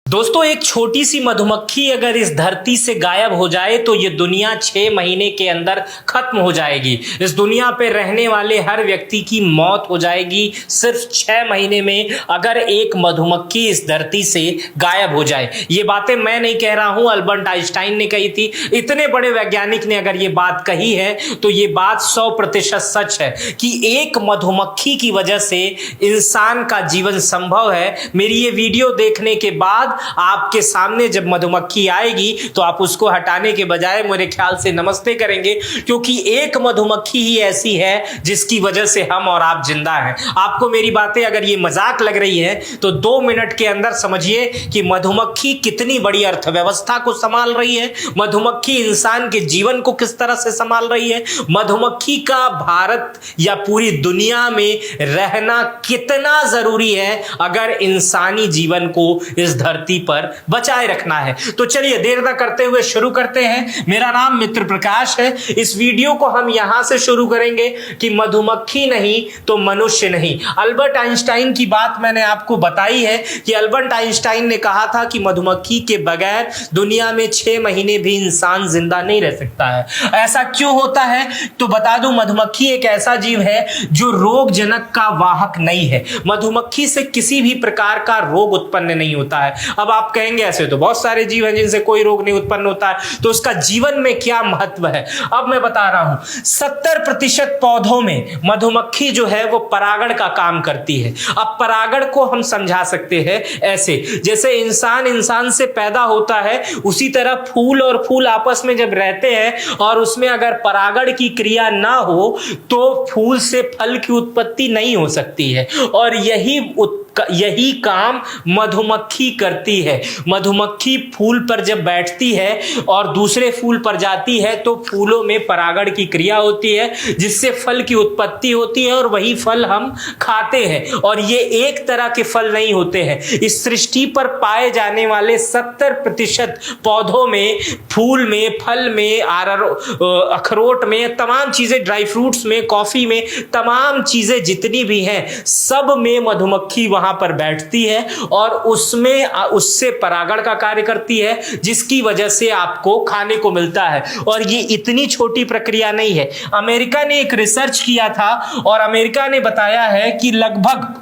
दोस्तों, एक छोटी सी मधुमक्खी अगर इस धरती से गायब हो जाए तो ये दुनिया 6 महीने के अंदर खत्म हो जाएगी। इस दुनिया पे रहने वाले हर व्यक्ति की मौत हो जाएगी सिर्फ 6 महीने में अगर एक मधुमक्खी इस धरती से गायब हो जाए। ये बातें मैं नहीं कह रहा हूं, अल्बर्ट आइंस्टाइन ने कही थी। इतने बड़े वैज्ञानिक ने अगर ये बात कही है तो ये बात 100% सच है कि एक मधुमक्खी की वजह से इंसान का जीवन संभव है। मेरी ये वीडियो देखने के बाद आपके सामने जब मधुमक्खी आएगी तो आप उसको हटाने के बजाय मेरे ख्याल से नमस्ते करेंगे, क्योंकि एक मधुमक्खी ही ऐसी है जिसकी वजह से हम और आप जिंदा हैं। आपको मेरी बातें अगर ये मजाक लग रही है तो 2 मिनट के अंदर समझिए कि मधुमक्खी कितनी बड़ी अर्थव्यवस्था को संभाल रही है, मधुमक्खी इंसान के जीवन को किस तरह से संभाल रही है, मधुमक्खी का भारत या पूरी दुनिया में रहना कितना जरूरी है अगर इंसानी जीवन को इस धरती पर बचाए रखना है। तो चलिए देर न करते हुए शुरू करते हैं। मेरा नाम मित्र प्रकाश है। इस वीडियो को हम यहां से शुरू करेंगे कि मधुमक्खी नहीं तो मनुष्य नहीं। अल्बर्ट आइंस्टाइन की बात मैंने आपको बताई है कि अल्बर्ट आइंस्टाइन ने कहा था कि मधुमक्खी के बगैर दुनिया में 6 महीने भी इंसान जिंदा नहीं रह सकता है। ऐसा क्यों होता है तो बता दूं, मधुमक्खी एक ऐसा जीव है जो रोगजनक का वाहक नहीं है। मधुमक्खी से किसी भी प्रकार का रोग उत्पन्न नहीं होता है। अब आप कहेंगे ऐसे तो बहुत सारे जीव हैं जिनसे कोई रोग नहीं उत्पन्न होता है, तो उसका जीवन में क्या महत्व है अब मैं बता रहा हूं। 70% पौधों में मधुमक्खी जो है वो परागण का काम करती है। अब परागण को हम समझा सकते हैं ऐसे, जैसे इंसान से पैदा होता है उसी तरह फूल और फूल आपस में जब रहते हैं और उसमें अगर परागण की क्रिया ना हो तो फूल से फल की उत्पत्ति नहीं हो सकती है। और यही काम मधुमक्खी करती है। मधुमक्खी फूल पर जब बैठती है और दूसरे फूल पर जाती है तो फूलों में परागण की क्रिया होती है जिससे फल की उत्पत्ति होती है और वही फल हम खाते हैं। और ये एक तरह के फल नहीं होते हैं। इस सृष्टि पर पाए जाने वाले 70% पौधों में, फूल में, फल में, अखरोट में, तमाम चीजें, ड्राई फ्रूट्स में, कॉफी में, तमाम चीजें जितनी भी हैं सब में मधुमक्खी वहां पर बैठती है और उससे परागण का कार्य करती है जिसकी वजह से आपको खाने को मिलता है। और ये इतनी छोटी प्रक्रिया नहीं है। अमेरिका ने एक रिसर्च किया था और अमेरिका ने बताया है कि लगभग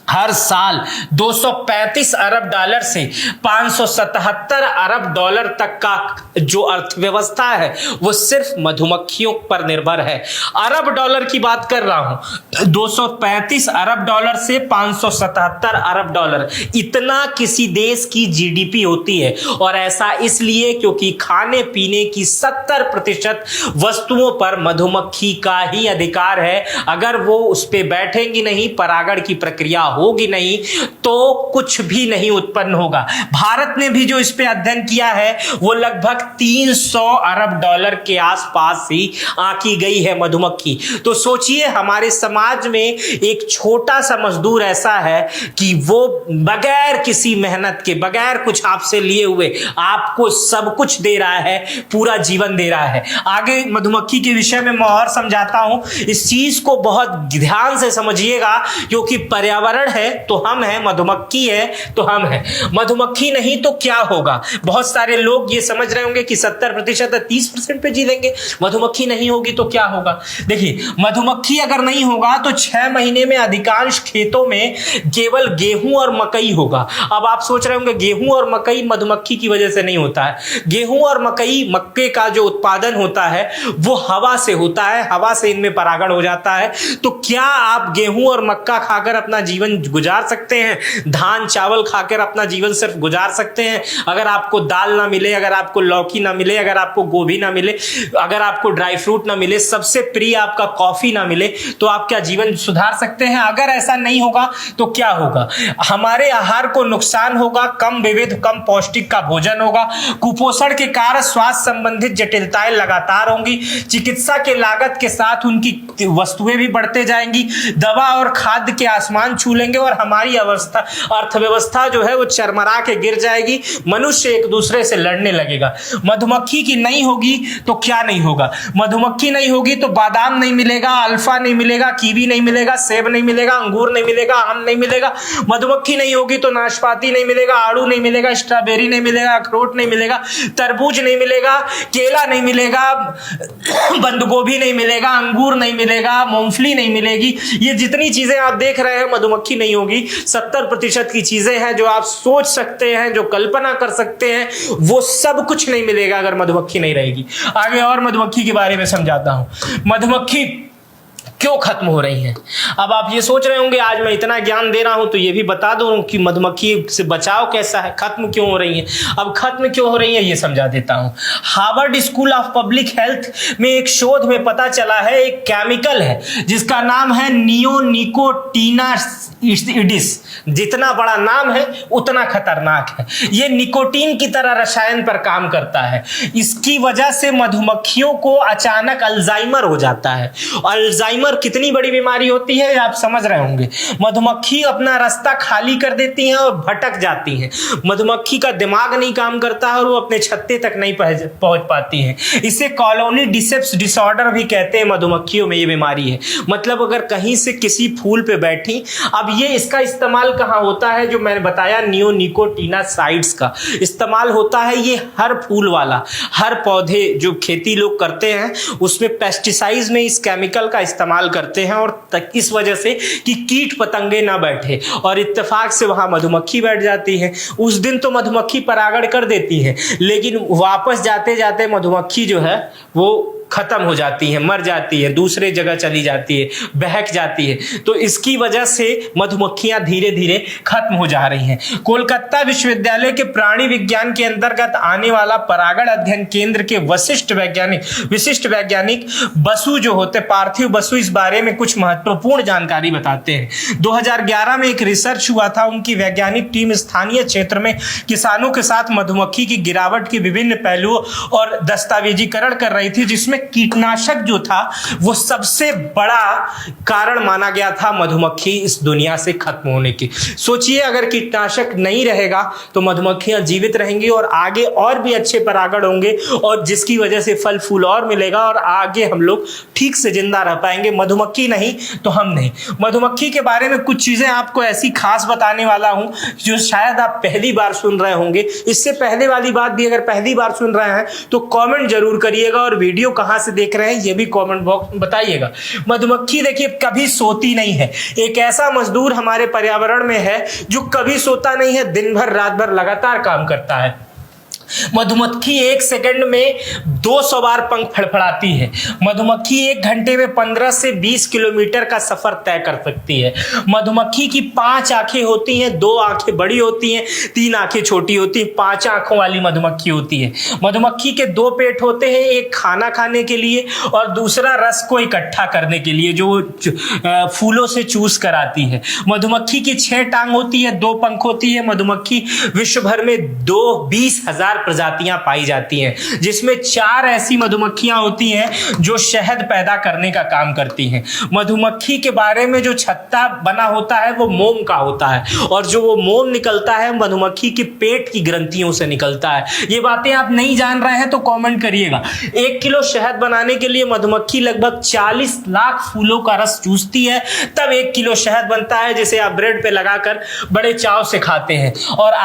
हर साल 235 अरब डॉलर से 577 अरब डॉलर तक का जो अर्थव्यवस्था है वो सिर्फ मधुमक्खियों पर निर्भर है। अरब डॉलर की बात कर रहा हूं। 235 अरब डॉलर से 577 अरब डॉलर, इतना किसी देश की जीडीपी होती है। और ऐसा इसलिए क्योंकि खाने पीने की 70% वस्तुओं पर मधुमक्खी का ही अधिकार है। अगर वो उस पर बैठेंगी नहीं, परागण की प्रक्रिया होगी नहीं तो कुछ भी नहीं उत्पन्न होगा। भारत ने भी जो इस पे अध्ययन किया है वो लगभग 300 अरब डॉलर के आसपास ही आंकी गई है मधुमक्खी। तो सोचिए हमारे समाज में एक छोटा सा मजदूर ऐसा है कि वो बगैर किसी मेहनत के, बगैर कुछ आपसे लिए हुए आपको सब कुछ दे रहा है, पूरा जीवन दे रहा है। आगे मधुमक्खी के विषय में मैं और समझाता हूं। इस चीज को बहुत ध्यान से समझिएगा क्योंकि पर्यावरण है तो हम हैं, मधुमक्खी है तो हम हैं। मधुमक्खी नहीं तो क्या होगा? बहुत सारे लोग ये समझ रहे होंगे कि 70% 30% पे जी लेंगे, मधुमक्खी नहीं होगी तो क्या होगा? देखिए, मधुमक्खी अगर नहीं होगा तो 6 महीने में अधिकांश खेतों में केवल गेहूं और मकई होगा। अब आप सोच रहे होंगे गेहूं और मकई मधुमक्खी की वजह से नहीं होता है। गेहूं और मक्के का जो उत्पादन होता है वो हवा से होता है, हवा से इनमें परागण हो जाता है। तो क्या आप गेहूं और मक्का खाकर अपना जीवन गुजार सकते हैं? धान चावल खाकर अपना जीवन सिर्फ गुजार सकते हैं? अगर आपको दाल ना मिले, अगर आपको लौकी ना मिले, अगर आपको गोभी ना मिले, अगर आपको ड्राई फ्रूट ना मिले, सबसे प्रिय आपका कॉफी ना मिले, तो आप क्या जीवन सुधार सकते हैं? अगर ऐसा नहीं होगा तो क्या होगा? हमारे आहार को नुकसान होगा, कम विविध, कम पौष्टिक का भोजन होगा, कुपोषण के कारण स्वास्थ्य संबंधित जटिलताएं लगातार होंगी, चिकित्सा के लागत के साथ उनकी वस्तुएं भी बढ़ते जाएंगी, दवा और खाद्य के आसमान छू लेंगे, चलेंगे और हमारी अवस्था अर्थव्यवस्था जो है वो चरमरा के गिर जाएगी, मनुष्य एक दूसरे से लड़ने लगेगा। मधुमक्खी की नहीं होगी तो क्या नहीं होगा? मधुमक्खी नहीं होगी तो बादाम नहीं मिलेगा, अल्फा नहीं मिलेगा, कीवी नहीं मिलेगा, सेब नहीं मिलेगा, अंगूर नहीं मिलेगा, आम नहीं मिलेगा। मधुमक्खी नहीं होगी तो नाशपाती नहीं मिलेगा, आड़ू नहीं मिलेगा, स्ट्रॉबेरी नहीं मिलेगा, अखरोट नहीं मिलेगा, तरबूज नहीं मिलेगा, केला नहीं मिलेगा, बंद गोभी नहीं मिलेगा, अंगूर नहीं मिलेगा, मूंगफली नहीं मिलेगी। ये जितनी चीजें आप देख रहे हैं मधुमक्खी नहीं होगी। 70% की चीजें हैं जो आप सोच सकते हैं, जो कल्पना कर सकते हैं, वो सब कुछ नहीं मिलेगा अगर मधुमक्खी नहीं रहेगी। आगे और मधुमक्खी के बारे में समझाता हूं। मधुमक्खी क्यों खत्म हो रही हैं? अब आप ये सोच रहे होंगे आज मैं इतना ज्ञान दे रहा हूं तो ये भी बता दूं कि मधुमक्खी से बचाव कैसा है, खत्म क्यों हो रही है। अब खत्म क्यों हो रही है ये समझा देता हूं। Harvard school of public health में एक शोध में पता चला है, एक केमिकल है जिसका नाम है नियोनिकोटिनाइड्स। जितना बड़ा नाम है उतना खतरनाक है। ये निकोटीन की तरह रसायन पर काम करता है। इसकी वजह से मधुमक्खियों को अचानक अल्जाइमर हो जाता है। अल्जाइमर कितनी बड़ी बीमारी होती है आप समझ रहे होंगे। मधुमक्खी अपना रास्ता खाली कर देती हैं और भटक जाती हैं। मधुमक्खी का दिमाग नहीं काम करता है और वो अपने छत्ते तक नहीं पहुंच पाती हैं। इसे कॉलोनी डिसेप्स डिसऑर्डर भी कहते हैं। मधुमक्खियों में ये बीमारी है। मतलब अगर कहीं से किसी फूल पे बैठी, अब ये इसका इस्तेमाल कहाँ होता है जो मैंने बताया, नियोनिकोटिनाइड्स का इस्तेमाल होता है। ये हर फूल वाला, हर पौधे जो खेती लोग करते हैं उसमें पेस्टिसाइड्स में इस केमिकल का इस्तेमाल करते हैं और इस वजह से कि कीट पतंगे ना बैठे, और इत्तेफाक से वहां मधुमक्खी बैठ जाती है। उस दिन तो मधुमक्खी परागण कर देती है, लेकिन वापस जाते जाते मधुमक्खी जो है वो खत्म हो जाती है, मर जाती है, दूसरे जगह चली जाती है, बहक जाती है। तो इसकी वजह से मधुमक्खियां धीरे धीरे खत्म हो जा रही हैं। कोलकाता विश्वविद्यालय के प्राणी विज्ञान के अंतर्गत आने वाला परागण अध्ययन केंद्र के विशिष्ट वैज्ञानिक बसु जो होते, पार्थिव बसु, इस बारे में कुछ महत्वपूर्ण जानकारी बताते हैं। 2011 में एक रिसर्च हुआ था। उनकी वैज्ञानिक टीम स्थानीय क्षेत्र में किसानों के साथ मधुमक्खी की गिरावट के विभिन्न पहलुओं और दस्तावेजीकरण कर रही थी, जिसमें कीटनाशक जो था वो सबसे बड़ा कारण माना गया था मधुमक्खी इस दुनिया से खत्म होने की। सोचिए अगर कीटनाशक नहीं रहेगा तो मधुमक्खियां जीवित रहेंगी और आगे और भी अच्छे परागण होंगे, और जिसकी वजह से फल फूल और मिलेगा और आगे हम लोग ठीक से जिंदा रह पाएंगे। मधुमक्खी नहीं तो हम नहीं। मधुमक्खी के बारे में कुछ चीजें आपको ऐसी खास बताने वाला हूं जो शायद आप पहली बार सुन रहे होंगे। इससे पहले वाली बात भी अगर पहली बार सुन रहे हैं तो कमेंट जरूर करिएगा, और वीडियो कहां से देख रहे हैं ये भी कमेंट बॉक्स में बताइएगा। मधुमक्खी देखिए कभी सोती नहीं है। एक ऐसा मजदूर हमारे पर्यावरण में है जो कभी सोता नहीं है, दिन भर रात भर लगातार काम करता है। मधुमक्खी 1 सेकंड में 200 बार पंख फड़फड़ाती है। मधुमक्खी 1 घंटे में 15 से 20 किलोमीटर का सफर तय कर सकती है। मधुमक्खी की 5 आंखें होती हैं, 2 आंखें बड़ी होती हैं, 3 आंखें छोटी होती हैं, 5 आंखों वाली मधुमक्खी होती है। मधुमक्खी के 2 पेट होते हैं, एक खाना खाने के लिए और दूसरा रस को इकट्ठा करने के लिए जो फूलों से चूस कर आती है। मधुमक्खी की 6 टांग होती है, 2 पंख होती है। मधुमक्खी विश्व भर में 20,000 प्रजातियां पाई जाती हैं, जिसमें 4 ऐसी मधुमक्खियां होती हैं जो शहद पैदा करने का काम करती हैं। मधुमक्खी के बारे में जो छत्ता बना होता है वो मोम का होता है, और जो वो मोम निकलता है मधुमक्खी के पेट की ग्रंथियों से निकलता है। ये बातें आप नहीं जान रहे हैं तो कमेंट करिएगा। 1 किलो शहद बनाने के लिए मधुमक्खी लगभग 40 लाख फूलों का रस चूसती है, तब 1 किलो शहद बनता है, जिसे आप ब्रेड पे लगाकर बड़े चाव से खाते हैं। और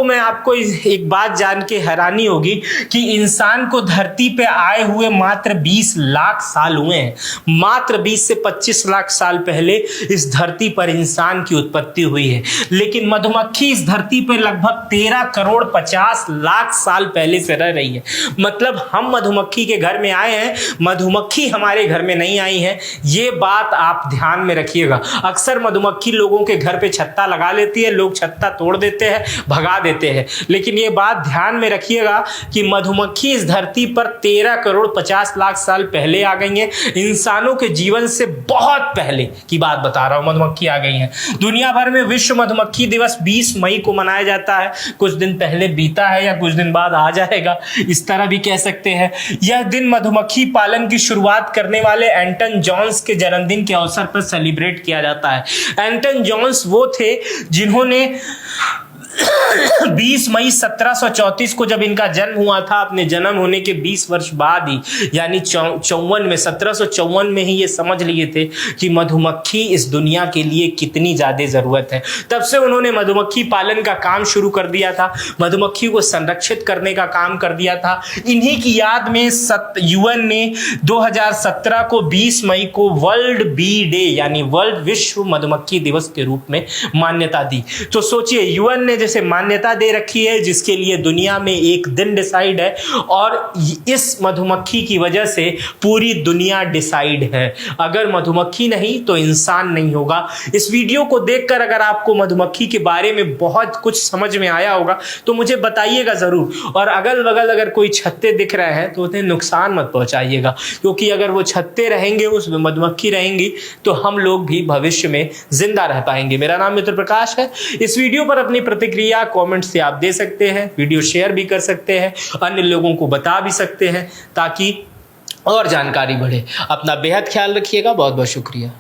मैं आपको एक बात जान के हैरानी होगी कि इंसान को धरती पे आए हुए मात्र 20 लाख साल हुए हैं। मात्र 20 से 25 लाख साल पहले इस धरती पर इंसान की उत्पत्ति हुई है, लेकिन मधुमक्खी इस धरती पर लगभग 13 करोड़ 50 लाख साल पहले से रह रही है। मतलब हम मधुमक्खी के घर में आए हैं, मधुमक्खी हमारे घर में नहीं आई है। ये बात आप ध्यान में रखिएगा। अक्सर मधुमक्खी लोगों के घर पे छत्ता लगा लेती है, लोग छत्ता तोड़ देते हैं, भगा देते हैं, लेकिन ये बात ध्यान में रखिएगा कि मधुमक्खी इस धरती पर 13 करोड़ 50 लाख साल पहले आ गई हैं। इंसानों के जीवन से बहुत पहले की बात बता रहा हूं, मधुमक्खी आ गई हैं। दुनिया भर में विश्व मधुमक्खी दिवस 20 मई को मनाया जाता है। कुछ दिन पहले बीता है या कुछ दिन बाद आ जाएगा, इस तरह भी कह सकते हैं। यह दिन मधुमक्खी पालन की शुरुआत करने वाले एंटन जॉन्स के जन्मदिन के अवसर पर सेलिब्रेट किया जाता है। एंटन जॉन्स वो थे जिन्होंने 20 मई 1734 को जब इनका जन्म हुआ था, अपने जन्म होने के 20 वर्ष बाद ही, यानी 1754 में ही ये समझ लिए थे कि मधुमक्खी इस दुनिया के लिए कितनी ज्यादा जरूरत है। तब से उन्होंने मधुमक्खी पालन का काम शुरू कर दिया था, मधुमक्खी को संरक्षित करने का काम कर दिया था। इन्हीं की याद में यूएन ने 2017 को 20 मई को वर्ल्ड बी डे यानी वर्ल्ड विश्व मधुमक्खी दिवस के रूप में मान्यता दी। तो सोचिए, यूएन ने जैसे मान्यता दे रखी है जिसके लिए दुनिया में एक दिन डिसाइड है, और इस मधुमक्खी की वजह से पूरी दुनिया डिसाइड है। अगर मधुमक्खी नहीं तो इंसान नहीं होगा। इस वीडियो को देखकर अगर आपको मधुमक्खी के बारे में बहुत कुछ समझ में आया होगा तो मुझे बताइएगा जरूर। और अगल बगल अगर कोई छत्ते दिख रहे हैं तो उन्हें नुकसान मत पहुंचाइएगा, क्योंकि अगर वो छत्ते रहेंगे, उसमें मधुमक्खी रहेंगी, तो हम लोग भी भविष्य में जिंदा रह पाएंगे। मेरा नाम मित्र प्रकाश है। इस वीडियो पर अपनी प्रतिक्रिया कमेंट से आप दे सकते हैं, वीडियो शेयर भी कर सकते हैं, अन्य लोगों को बता भी सकते हैं ताकि और जानकारी बढ़े। अपना बेहद ख्याल रखिएगा। बहुत बहुत शुक्रिया।